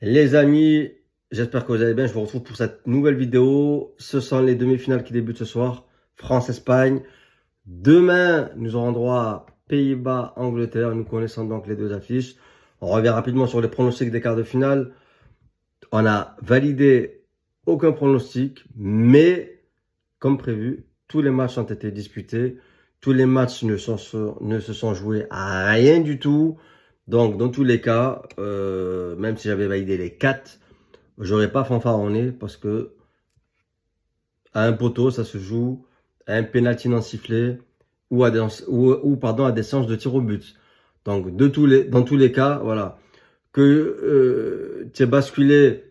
Les amis, j'espère que vous allez bien. Je vous retrouve pour cette nouvelle vidéo. Ce sont les demi-finales qui débutent ce soir. France-Espagne. Demain, nous aurons droit à Pays-Bas-Angleterre. Nous connaissons donc les deux affiches. On revient rapidement sur les pronostics des quarts de finale. On a validé aucun pronostic, mais comme prévu, tous les matchs ont été disputés. Tous les matchs ne se sont joués à rien du tout. Donc, dans tous les cas, même si j'avais validé les 4, j'aurais pas fanfaronné parce que à un poteau, ça se joue à un penalty non sifflé ou à des séances de tir au but. Donc, dans tous les cas, voilà. Que tu aies basculé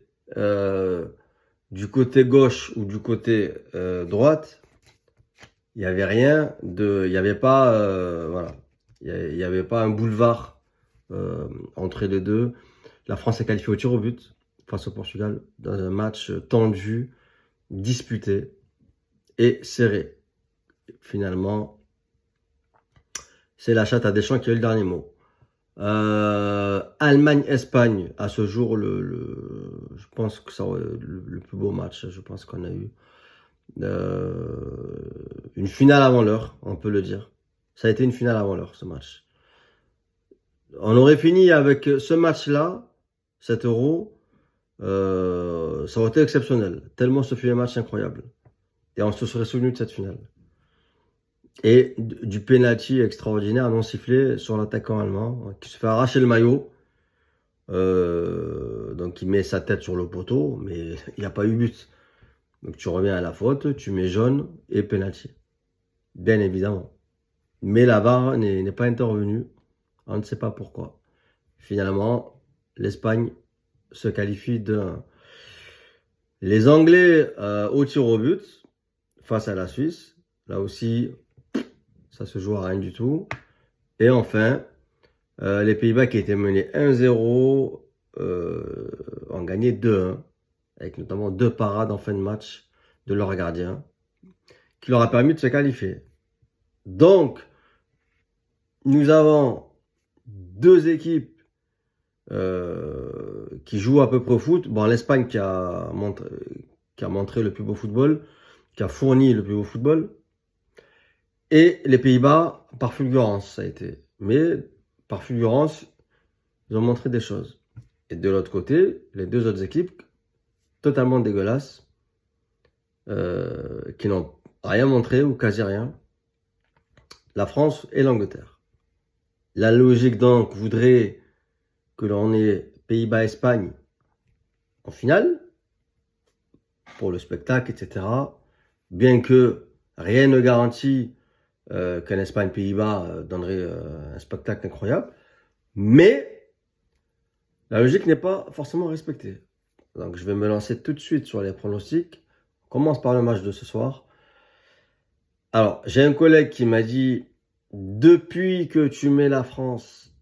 du côté gauche ou du côté droite, il n'y avait rien il n'y avait pas, voilà, il y avait pas un boulevard entre les deux. La France est qualifiée au tir au but face au Portugal dans un match tendu, disputé et serré. Finalement, c'est la chatte à Deschamps qui a eu le dernier mot. Allemagne-Espagne, à ce jour, je pense que ça le plus beau match, je pense qu'on a eu. Une finale avant l'heure, on peut le dire. Ça a été une finale avant l'heure, ce match. On aurait fini avec ce match-là, cet Euro, ça aurait été exceptionnel. Tellement ce fut un match incroyable. Et on se serait souvenu de cette finale. Et du penalty extraordinaire non sifflé sur l'attaquant allemand, qui se fait arracher le maillot. Donc il met sa tête sur le poteau, mais il n'y a pas eu but. Donc tu reviens à la faute, tu mets jaune et penalty. Bien évidemment. Mais la VAR n'est pas intervenue. On ne sait pas pourquoi. Finalement, l'Espagne se qualifie de 1. Les Anglais au tir au but face à la Suisse. Là aussi, ça se joue à rien du tout. Et enfin, les Pays-Bas qui étaient menés 1-0 ont gagné 2-1. Avec notamment 2 parades en fin de match de leur gardien qui leur a permis de se qualifier. Donc, nous avons 2 équipes qui jouent à peu près au foot. Bon, l'Espagne qui a montré le plus beau football, qui a fourni le plus beau football. Et les Pays-Bas, par fulgurance, ça a été. Mais par fulgurance, ils ont montré des choses. Et de l'autre côté, les 2 autres équipes, totalement dégueulasses, qui n'ont rien montré ou quasi rien. La France et l'Angleterre. La logique donc voudrait que l'on ait Pays-Bas-Espagne en finale, pour le spectacle, etc. Bien que rien ne garantit qu'un Espagne-Pays-Bas donnerait un spectacle incroyable, mais la logique n'est pas forcément respectée. Donc je vais me lancer tout de suite sur les pronostics. On commence par le match de ce soir. Alors, j'ai un collègue qui m'a dit, depuis que tu mets la France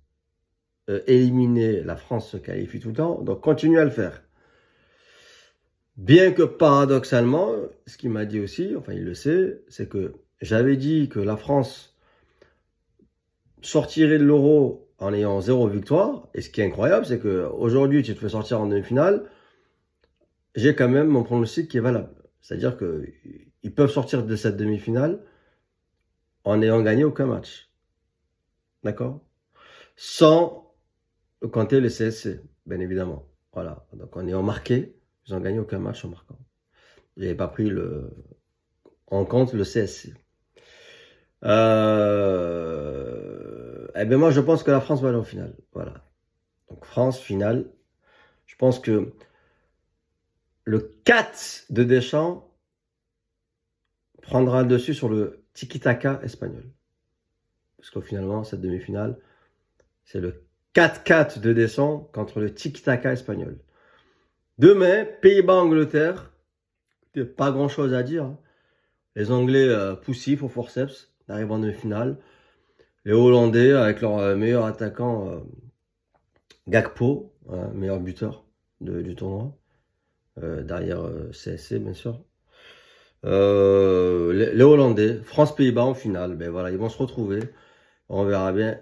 éliminée, la France se qualifie tout le temps, donc continue à le faire. Bien que paradoxalement, ce qu'il m'a dit aussi, enfin il le sait, c'est que j'avais dit que la France sortirait de l'Euro en ayant 0 victoire. Et ce qui est incroyable, c'est qu'aujourd'hui, tu te fais sortir en demi-finale, j'ai quand même mon pronostic qui est valable. C'est-à-dire qu'ils peuvent sortir de cette demi-finale en n'ayant gagné aucun match. D'accord? Sans compter le CSC, bien évidemment. Voilà. Donc en ayant marqué, ils n'ont gagné aucun match en marquant. Je n'avais pas pris en compte le CSC. Eh bien moi, je pense que la France va aller en finale. Voilà. Donc France, finale. Je pense que le 4 de Deschamps prendra le dessus sur le tiki-taka espagnol. Parce qu'au finalement, cette demi-finale, c'est le 4-4 de Deschamps contre le tiki-taka espagnol. Demain, Pays-Bas-Angleterre. Pas grand-chose à dire. Hein. Les Anglais poussifs au forceps, arrivent en demi-finale. Les Hollandais, avec leur meilleur attaquant, Gakpo, meilleur buteur du tournoi. Derrière CSC, bien sûr. Les Hollandais, France-Pays-Bas en finale. Ben voilà, ils vont se retrouver. On verra bien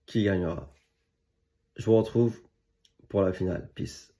qui gagnera. Je vous retrouve pour la finale. Peace.